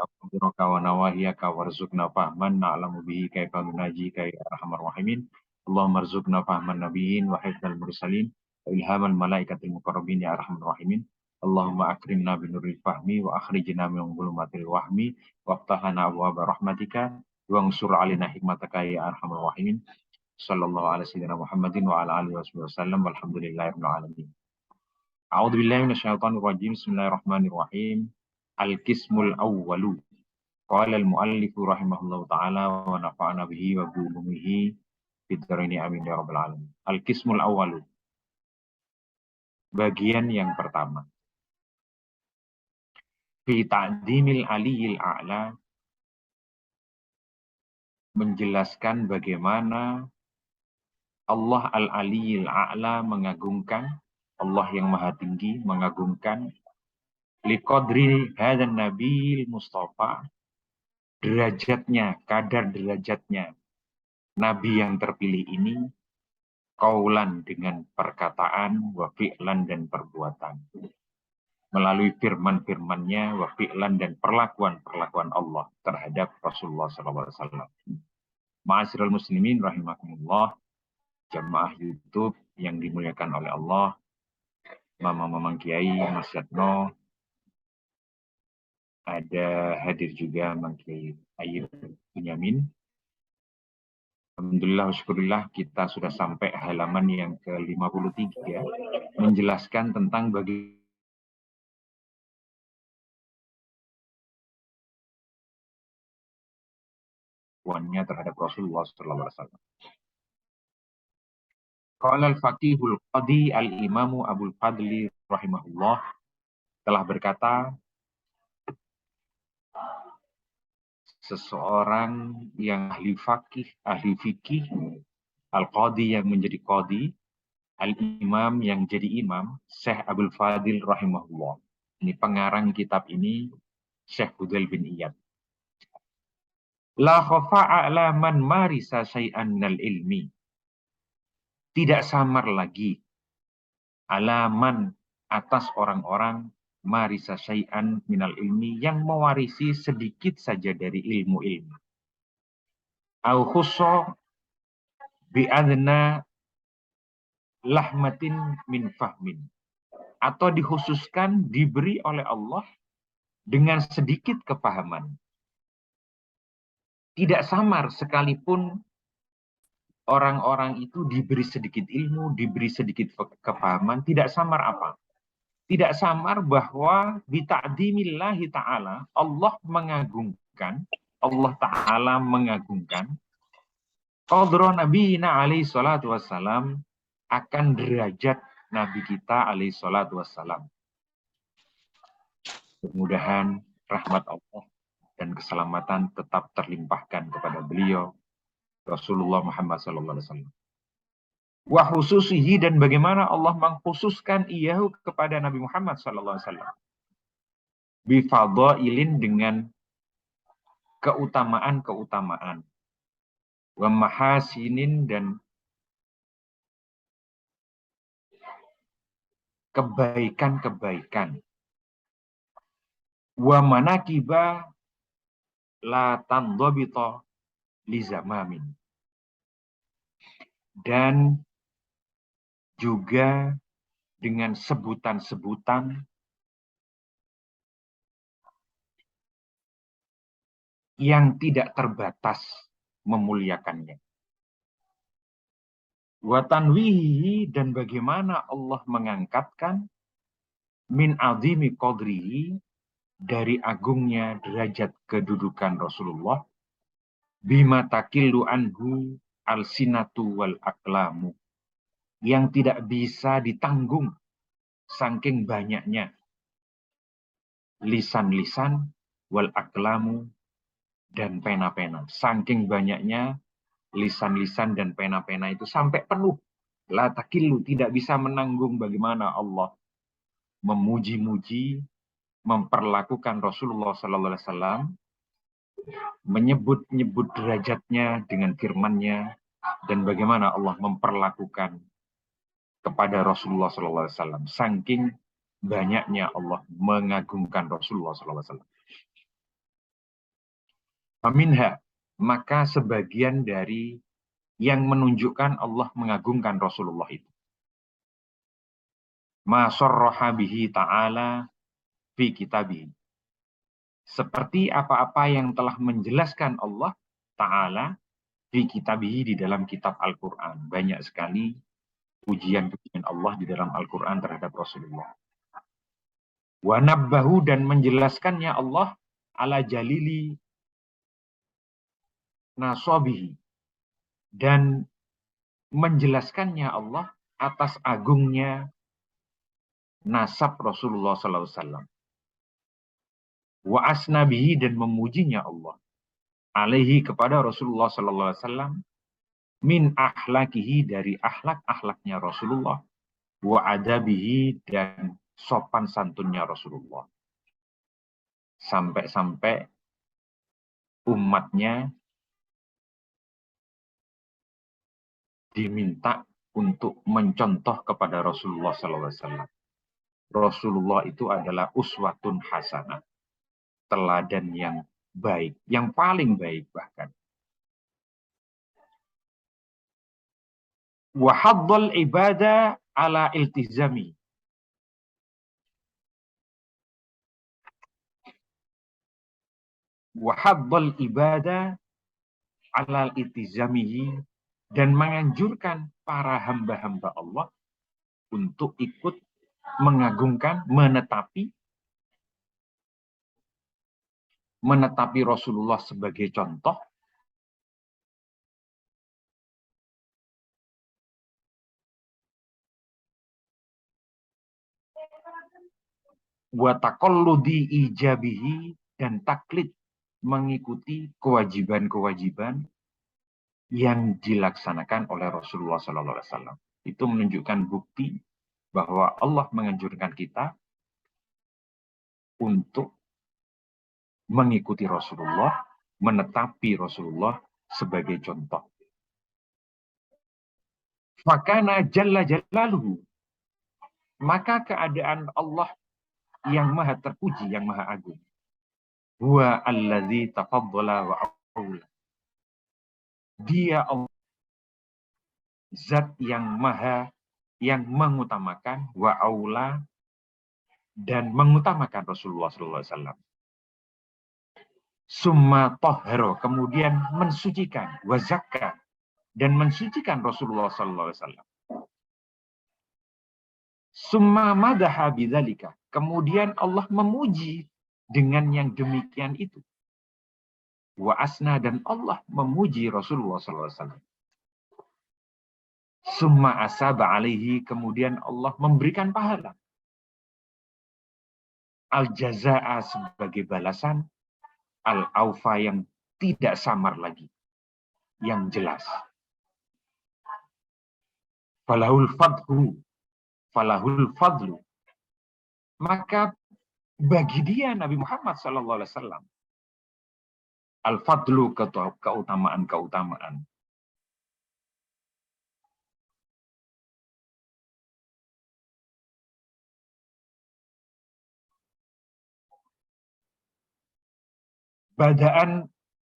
awamuraka wa nawahiyaka warzuqna fahman na'lamu bihi kaifa nunajika ya arhamar rahimin. Allahumma arzuqna fahman nabiyyin wa hifdzal mursalin wa ilhamal malaikatil muqarrabin ya arhamar rahimin. Allahumma akrimna binuril fahmi wa akhrijna min dhulumatil wahmi waftahna abwaaba rahmatika wa ansur alina hikmataka ya arhamar rahimin. Sallallahu ala sayyidina Muhammadin wa ala alihi wasallam walhamdulillahirabbil alamin. A'udzu billahi minasyaitonir rajim. Bismillahirrahmanirrahim. Al-qismul awwalu. Qala al-muallif rahimahullahu taala wa nafa'ana bihi wa bi ulumihi fid dharain amin ya rabbal alamin. Al-qismul awwalu. Bagian yang pertama. Fi ta'dimil aliyil a'la, menjelaskan bagaimana Allah al-aliyil a'la mengagungkan, Allah yang maha tinggi mengagungkan liqadri hadzal nabiyil mustafa, derajatnya, kadar derajatnya nabi yang terpilih ini, qaulan dengan perkataan, wa fi'lan dan perbuatan, melalui firman-firmannya, wa fi'lan dan perlakuan-perlakuan Allah terhadap Rasulullah SAW. Ma'asyiral muslimin rahimakumullah, jamaah YouTube yang dimuliakan oleh Allah, Mamang Kiai, Mas Yatno, ada hadir juga Mang Kiai Ayyub Bunyamin. Alhamdulillah, syukurillah, kita sudah sampai halaman yang ke-53, menjelaskan tentang bagaimana terhadap Rasulullah SAW. Qala al-faqihul qadi al-imamu Abul Fadli rahimahullah telah berkata, seseorang yang ahli fikih, al-qadi yang menjadi qadi, al-imam yang jadi imam, Syekh Abul Fadil rahimahullah. Ini pengarang kitab ini, Syekh Fudail bin Iyad. La khafa'a ala man marisa syai'an minal ilmi. Tidak samar lagi alaman atas orang-orang marisa syai'an minal ilmi yang mewarisi sedikit saja dari ilmu-ilmu. Au khusso bi'adna lahmatin min fahmin. Atau dikhususkan, diberi oleh Allah dengan sedikit kepahaman. Tidak samar sekalipun orang-orang itu diberi sedikit ilmu, diberi sedikit kepahaman, tidak samar apa? Tidak samar bahwa bita'dimillahi ta'ala, Allah mengagungkan, Allah ta'ala mengagungkan qadra nabiyina alaihi salatu wassalam, akan derajat Nabi kita alaihi salatu wassalam. Mudah-mudahan rahmat Allah dan keselamatan tetap terlimpahkan kepada beliau Rasulullah Muhammad SAW. Wa khususihi, dan bagaimana Allah mengkhususkan iyahu kepada Nabi Muhammad SAW. Bifadailin, dengan keutamaan-keutamaan. Wa mahasinin, dan kebaikan-kebaikan. Wa manakiba la tandhabita li zamamin. Dan juga dengan sebutan-sebutan yang tidak terbatas memuliakannya. Wa tanwihi, dan bagaimana Allah mengangkatkan min azimi qadrihi, dari agungnya derajat kedudukan Rasulullah, bima takillu anhu al-sinatu wal aklamu, yang tidak bisa ditanggung saking banyaknya lisan-lisan, wal aklamu, dan pena-pena. Saking banyaknya lisan-lisan dan pena-pena itu sampai penuh. La takillu, tidak bisa menanggung bagaimana Allah memuji-muji, memperlakukan Rasulullah SAW, menyebut-nyebut derajatnya dengan firman-Nya, dan bagaimana Allah memperlakukan kepada Rasulullah SAW. Saking banyaknya Allah mengagungkan Rasulullah SAW. Faminha, maka sebagian dari yang menunjukkan Allah mengagungkan Rasulullah itu. Ma sarraha bihi ta'ala fi kitabihi. Seperti apa-apa yang telah menjelaskan Allah Ta'ala fi kitabihi di dalam kitab Al-Quran. Banyak sekali pujian-pujian Allah di dalam Al-Quran terhadap Rasulullah. Wa nabbahu, dan menjelaskannya Allah ala jalili nasobihi, dan menjelaskannya Allah atas agungnya nasab Rasulullah SAW. Wa asnabihi, dan memujinya Allah alaihi, kepada Rasulullah SAW, min akhlakihi, dari akhlak-akhlaknya Rasulullah, wa adabihi, dan sopan santunnya Rasulullah. Sampai-sampai umatnya diminta untuk mencontoh kepada Rasulullah SAW. Rasulullah itu adalah uswatun hasanah, teladan yang baik, yang paling baik bahkan. Wa haddal ibadah ala iltizami. Wa haddal ibadah ala iltizamihi, dan menganjurkan para hamba-hamba Allah untuk ikut mengagungkan, menetapi Rasulullah sebagai contoh, wa taqalludi ijabihi, dan taklid, mengikuti kewajiban-kewajiban yang dilaksanakan oleh Rasulullah SAW. Itu menunjukkan bukti bahwa Allah menganjurkan kita untuk mengikuti Rasulullah, menetapi Rasulullah sebagai contoh. Fakana jalla jalaluhu, maka keadaan Allah yang maha terpuji, yang maha agung. Huwa alladzi tafaddala wa aula. Dia Allah, zat yang maha, yang mengutamakan, wa aula, dan mengutamakan Rasulullah SAW. Summa tohero, kemudian mensucikan, wa zakka, dan mensucikan Rasulullah SAW. Summa madaha bidzalika, kemudian Allah memuji dengan yang demikian itu. Wa asna, dan Allah memuji Rasulullah SAW. Summa asaba alaihi, kemudian Allah memberikan pahala. Al-jaza'a, sebagai balasan. Al-aufa, yang tidak samar lagi, yang jelas. Falahul fadlu, maka bagi dia Nabi Muhammad SAW al-fadlu, keutamaan. Badaan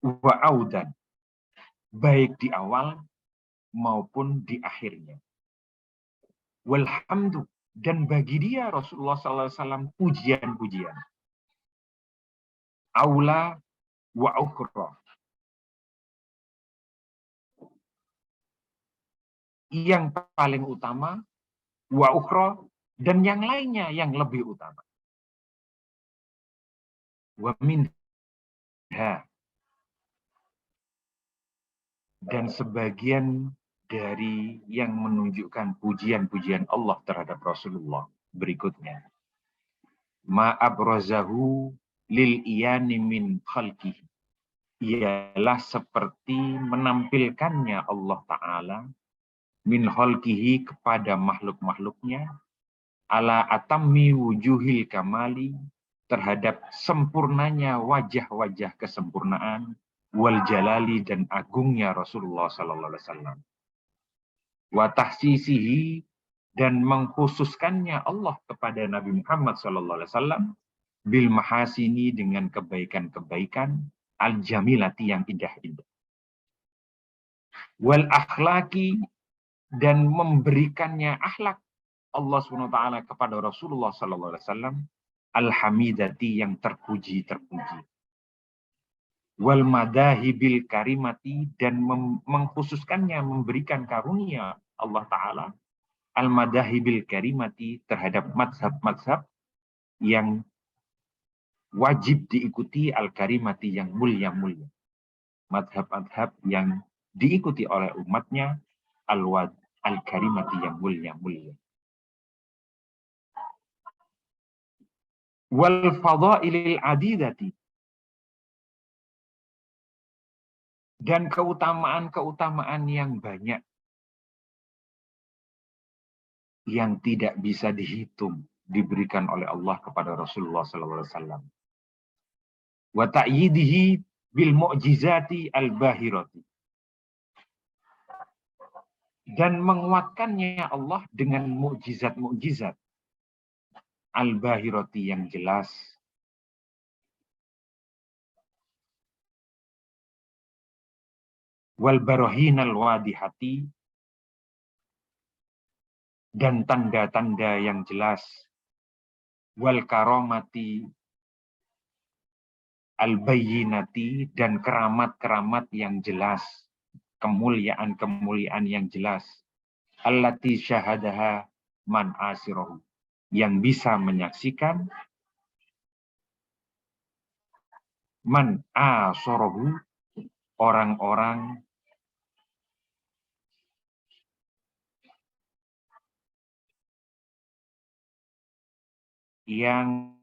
wa audan, baik di awal maupun di akhirnya. Walhamdu, dan bagi dia Rasulullah SAW pujian-pujian. Aula wa ukhra, yang paling utama, wa ukhra, dan yang lainnya yang lebih utama. Wa minha, dan sebagian dari yang menunjukkan pujian-pujian Allah terhadap Rasulullah berikutnya. Ma abrazahu lil iyani min khalqihi, ialah seperti menampilkannya Allah Ta'ala min khalqihi, kepada makhluk-makhluknya, ala atammi wujuhil kamali, terhadap sempurnanya wajah-wajah kesempurnaan, wal jalali, dan agungnya Rasulullah SAW. Wa tahsisihi, dan mengkhususkannya Allah kepada Nabi Muhammad SAW bil mahasini, dengan kebaikan-kebaikan, al-jamilati yang indah-indah. Wal akhlaki, dan memberikannya akhlak Allah SWT kepada Rasulullah SAW al-hamidati yang terpuji-terpuji. Wal madahibil karimati, dan mengkhususkannya memberikan karunia Allah Ta'ala al-madahibil karimati terhadap mazhab-mazhab yang wajib diikuti, al-karimati yang mulia-mulia. Mazhab-mazhab yang diikuti oleh umatnya al-karimati yang mulia-mulia. Wal fadailil adidati, dan keutamaan-keutamaan yang banyak yang tidak bisa dihitung diberikan oleh Allah kepada Rasulullah SAW. Wa ta'yidihi bil mu'jizati al-bahirati, dan menguatkannya Allah dengan mukjizat-mukjizat al-bahirati yang jelas, wal barahinal wadihati, dan tanda-tanda yang jelas, wal karomati al-bayyinati, dan keramat-keramat yang jelas, kemuliaan-kemuliaan yang jelas, allati syahadaha man asirahu, yang bisa menyaksikan man asirahu, orang-orang yang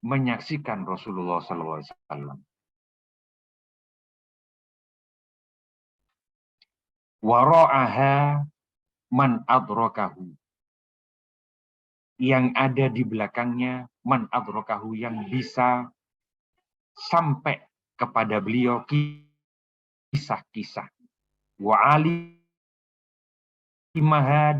menyaksikan Rasulullah SAW. Wara'aha man adrakahu, yang ada di belakangnya man adrakahu, yang bisa sampai kepada beliau kisah-kisah. Wa'alimaha,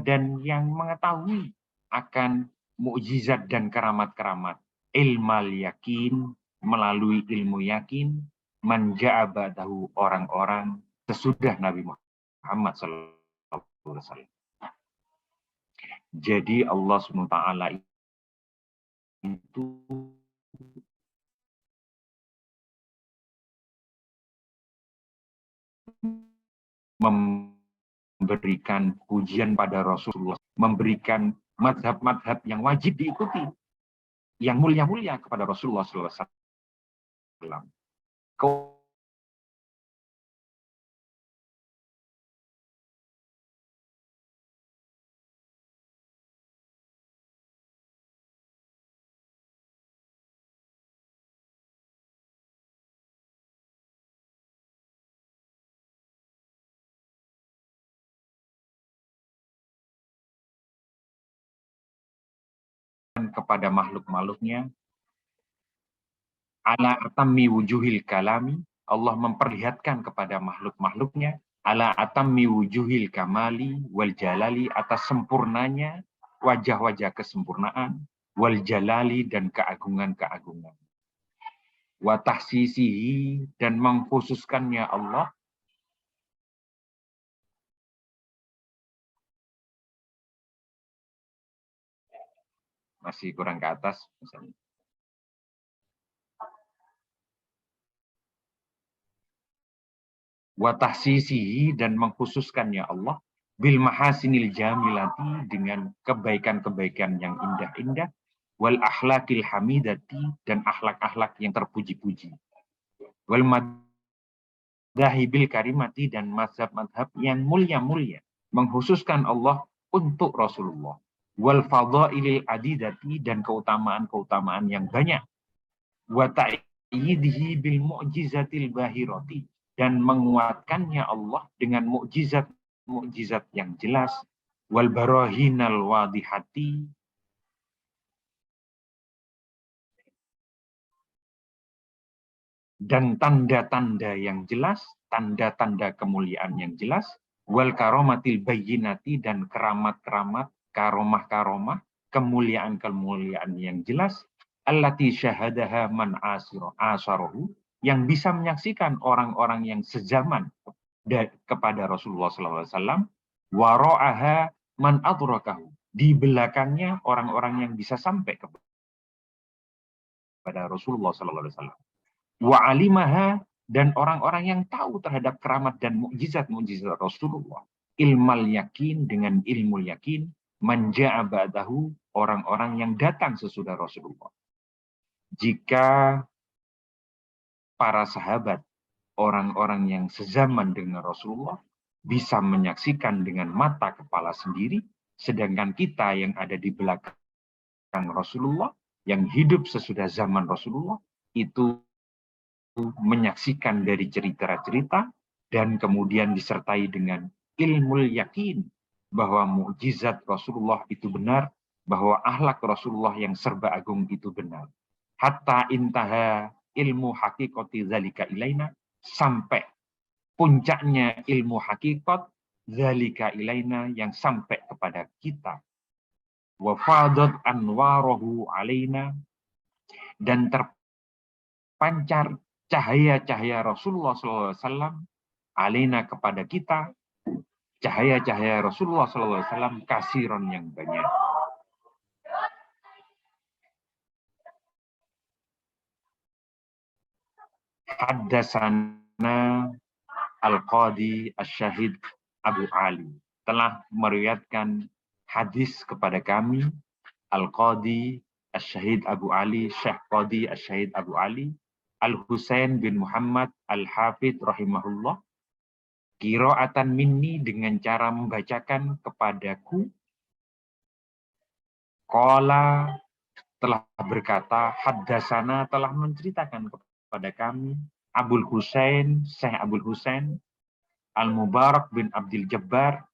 dan yang mengetahui akan mukjizat dan keramat-keramat. Ilmal yakin, melalui ilmu yakin, man ja'abadahu, orang-orang sesudah Nabi Muhammad SAW. Jadi Allah SWT itu memberikan pujian pada Rasulullah, memberikan madhab-madhab yang wajib diikuti, yang mulia-mulia kepada Rasulullah SAW. Kepada makhluk-makhluknya, ala atammi wujuhil kalami, Allah memperlihatkan kepada makhluk-makhluknya ala atammi wujuhil kamali wal jalali, atas sempurnanya wajah-wajah kesempurnaan, wal jalali, dan keagungan-keagungan. Wa tahsisihi, dan mengkhususkannya Allah masih kurang ke atas misalnya. Wa tahsisihi, dan mengkhususkannya Allah bil mahasinil jamilati, dengan kebaikan-kebaikan yang indah-indah, wal akhlaqil hamidati, dan akhlak-akhlak yang terpuji-puji, wal madahibil karimati, dan mazhab-mazhab yang mulia-mulia, mengkhususkan Allah untuk Rasulullah, wal fadailil adidati, dan keutamaan-keutamaan yang banyak, wa ta'yidihi bil mu'jizatil bahirati, dan menguatkannya Allah dengan mukjizat-mukjizat yang jelas, wal barahinal wadihati, dan tanda-tanda yang jelas, tanda-tanda kemuliaan yang jelas, wal karomatil bayyinati, dan keramat-keramat, karomah-karomah, kemuliaan-kemuliaan yang jelas, allati syahadaha man asarahu, yang bisa menyaksikan orang-orang yang sezaman kepada Rasulullah SAW, wara'aha man adrakahu, di belakangnya orang-orang yang bisa sampai kepada Rasulullah SAW, wa alimaha, dan orang-orang yang tahu terhadap keramat dan mukjizat-mukjizat Rasulullah, ilmal yakin, dengan ilmu yakin, manja'a ba'dahu, orang-orang yang datang sesudah Rasulullah. Jika para sahabat, orang-orang yang sezaman dengan Rasulullah, bisa menyaksikan dengan mata kepala sendiri, sedangkan kita yang ada di belakang Rasulullah, yang hidup sesudah zaman Rasulullah, itu menyaksikan dari cerita-cerita, dan kemudian disertai dengan ilmu yakin, bahwa mukjizat Rasulullah itu benar, bahwa akhlak Rasulullah yang serba agung itu benar. Hatta intaha ilmu hakikati zalika ilaina, sampai puncaknya ilmu hakikat zalika ilaina, yang sampai kepada kita. Wa fadat anwarahu alaina, dan terpancar cahaya-cahaya Rasulullah SAW alaina, kepada kita, cahaya-cahaya Rasulullah SAW kasiron, yang banyak. Haddasana Al-Qadi Asy-Syahid Abu Ali, telah meriwayatkan hadis kepada kami Al-Qadi Asy-Syahid Abu Ali, Syekh Qadi Asy-Syahid Abu Ali Al-Husain bin Muhammad Al-Hafidh rahimahullah, qiraatan minni, dengan cara membacakan kepadaku. Qala, telah berkata, haddasana, telah menceritakan kepada kami, Abul Husain, Syekh Abul Husain Al-Mubarak bin Abdul Jabbar,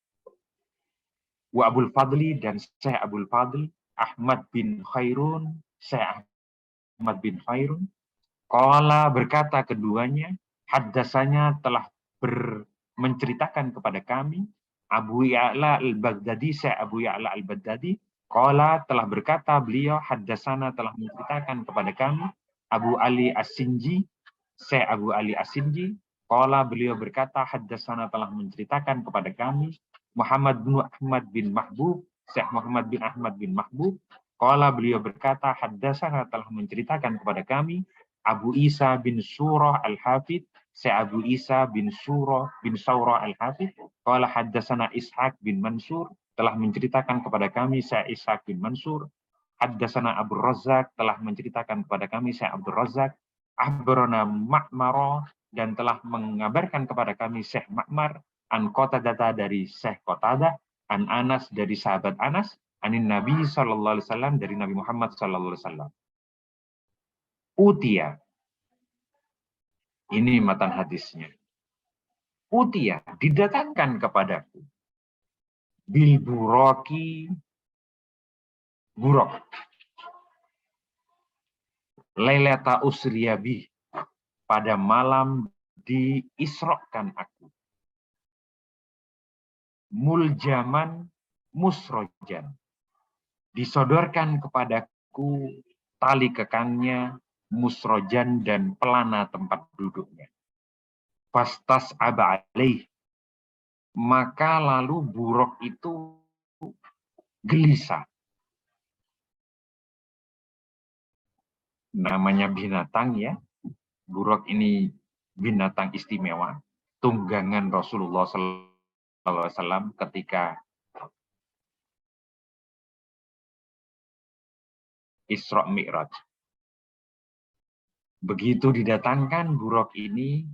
wa Abul Fadli, dan Syekh Abul Fadli, Ahmad bin Khairun, Syekh Ahmad bin Khairun. Qala, berkata keduanya, haddasanya, telah menceritakan kepada kami, Abu Ya'la al-Baghdadi, Syekh Abu Ya'la al-Baghdadi. Qala, telah berkata beliau, haddasana, telah menceritakan kepada kami, Abu Ali As-Sinji, Syekh Abu Ali As-Sinji. Qala, beliau berkata, haddasana, telah menceritakan kepada kami, Muhammad bin Ahmad bin Mahbub, Syekh Muhammad bin Ahmad bin Mahbub. Qala, beliau berkata, haddasana, telah menceritakan kepada kami, Abu Isa bin Surah Al-Hafidh, Syekh Abu Isa bin Saurah Al-Hafidh. Qala haddasana Ishaq bin Mansur, telah menceritakan kepada kami Syekh Ishaq bin Mansur. Haddasana Abu Razzaq, telah menceritakan kepada kami Syekh Abdul Razzaq. Akhbarana Ma'mar, dan telah mengabarkan kepada kami Syekh Ma'mar, an Qatadah, dari Syekh Qatadah, an Anas, dari sahabat Anas, anin Nabi sallallahu alaihi wasallam, dari Nabi Muhammad sallallahu alaihi wasallam. Utia, ini matan hadisnya. Utia, didatangkan kepadaku, bil buraki, burok, lailata usriyabi, pada malam diisrokan aku, muljaman musrojan, disodorkan kepadaku tali kekangnya, musrojan, dan pelana tempat duduknya. Fastas aba alaih, maka lalu buruk itu gelisah. Namanya binatang ya, buruk ini binatang istimewa, tunggangan Rasulullah SAW ketika Isra Mi'raj. Begitu didatangkan buruk ini,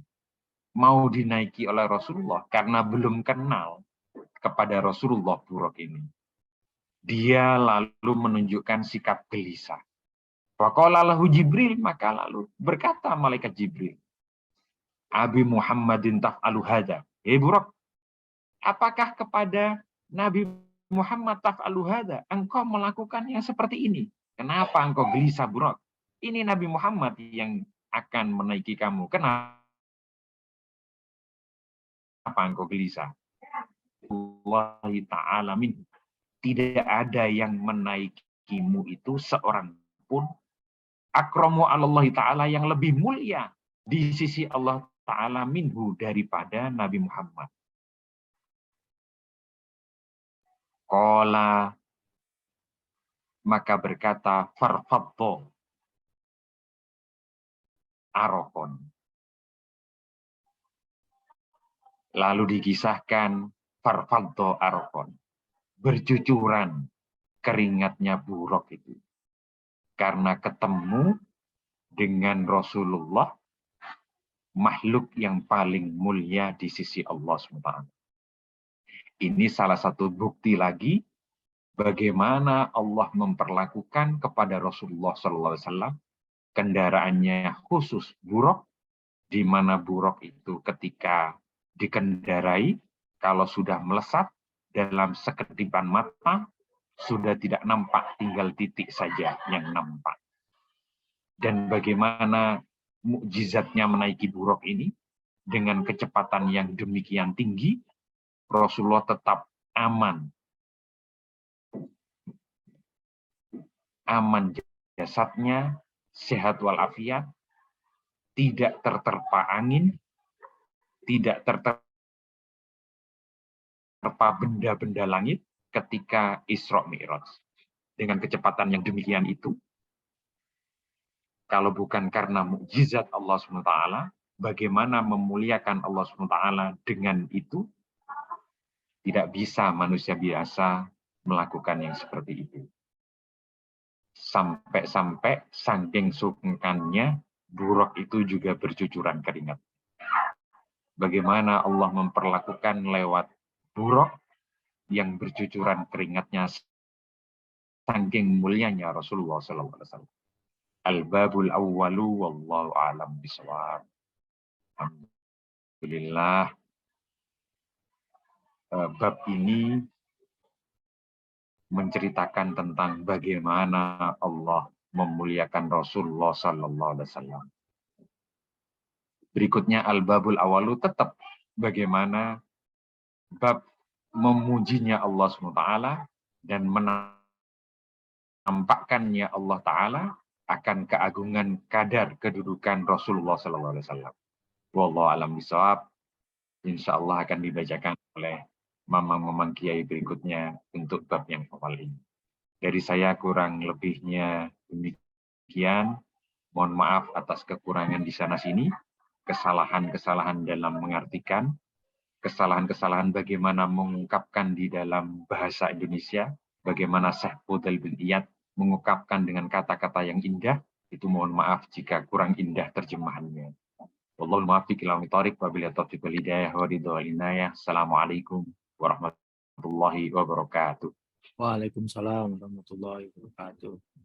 mau dinaiki oleh Rasulullah, karena belum kenal kepada Rasulullah buruk ini. Dia lalu menunjukkan sikap gelisah. Faqala lahu Jibril, maka lalu berkata malaikat Jibril, Abi Muhammadin taf'alu hadza. Buruk, apakah kepada Nabi Muhammad taf'alu hadza, engkau melakukan yang seperti ini? Kenapa engkau gelisah, buruk? Ini Nabi Muhammad yang akan menaiki kamu. Kenapa engkau gelisah? Allah Ta'ala min, tidak ada yang menaikimu itu seorang pun akramu 'alallahi ta'ala, yang lebih mulia di sisi Allah Ta'ala minhu, daripada Nabi Muhammad. Qala, maka berkata farfaddo arokon. Lalu dikisahkan farfaddo arokon, bercucuran keringatnya Buraq itu. Karena ketemu dengan Rasulullah, makhluk yang paling mulia di sisi Allah SWT. Ini salah satu bukti lagi bagaimana Allah memperlakukan kepada Rasulullah SAW kendaraannya khusus Buraq, di mana Buraq itu ketika dikendarai, kalau sudah melesat dalam sekedipan mata, sudah tidak nampak, tinggal titik saja yang nampak. Dan bagaimana mukjizatnya menaiki Buraq ini, dengan kecepatan yang demikian tinggi, Rasulullah tetap aman jasadnya, sehat walafiat, tidak terterpa angin, tidak terterpa benda-benda langit ketika Isra Mi'raj. Dengan kecepatan yang demikian itu, kalau bukan karena mukjizat Allah SWT, bagaimana memuliakan Allah SWT dengan itu? Tidak bisa manusia biasa melakukan yang seperti itu. Sampai-sampai saking sungkannya, Buraq itu juga bercucuran keringat. Bagaimana Allah memperlakukan lewat Buraq yang bercucuran keringatnya, saking mulianya Rasulullah SAW. Al-babul awwalu wallahu a'lam bishawab. Alhamdulillah, bab ini menceritakan tentang bagaimana Allah memuliakan Rasulullah SAW. Berikutnya al-babul awalu, tetap bagaimana bab memujinya Allah SWT dan menampakkannya Allah Ta'ala akan keagungan kadar kedudukan Rasulullah SAW. Wallahu a'lam bishawab. Insyaallah akan dibacakan oleh mamang-mamang kiai berikutnya untuk bab yang awal ini. Dari saya kurang lebihnya demikian. Mohon maaf atas kekurangan di sana-sini, kesalahan-kesalahan dalam mengartikan, kesalahan-kesalahan bagaimana mengungkapkan di dalam bahasa Indonesia, bagaimana Syekh Fudhal bin Iyad mengungkapkan dengan kata-kata yang indah, itu mohon maaf jika kurang indah terjemahannya. Wallahul muwaffiq ila aqwamit thoriq, wabillahi taufiq wal hidayah wa ridha wal inayah. Assalamualaikum warahmatullahi wabarakatuh. Waalaikumsalam warahmatullahi wabarakatuh.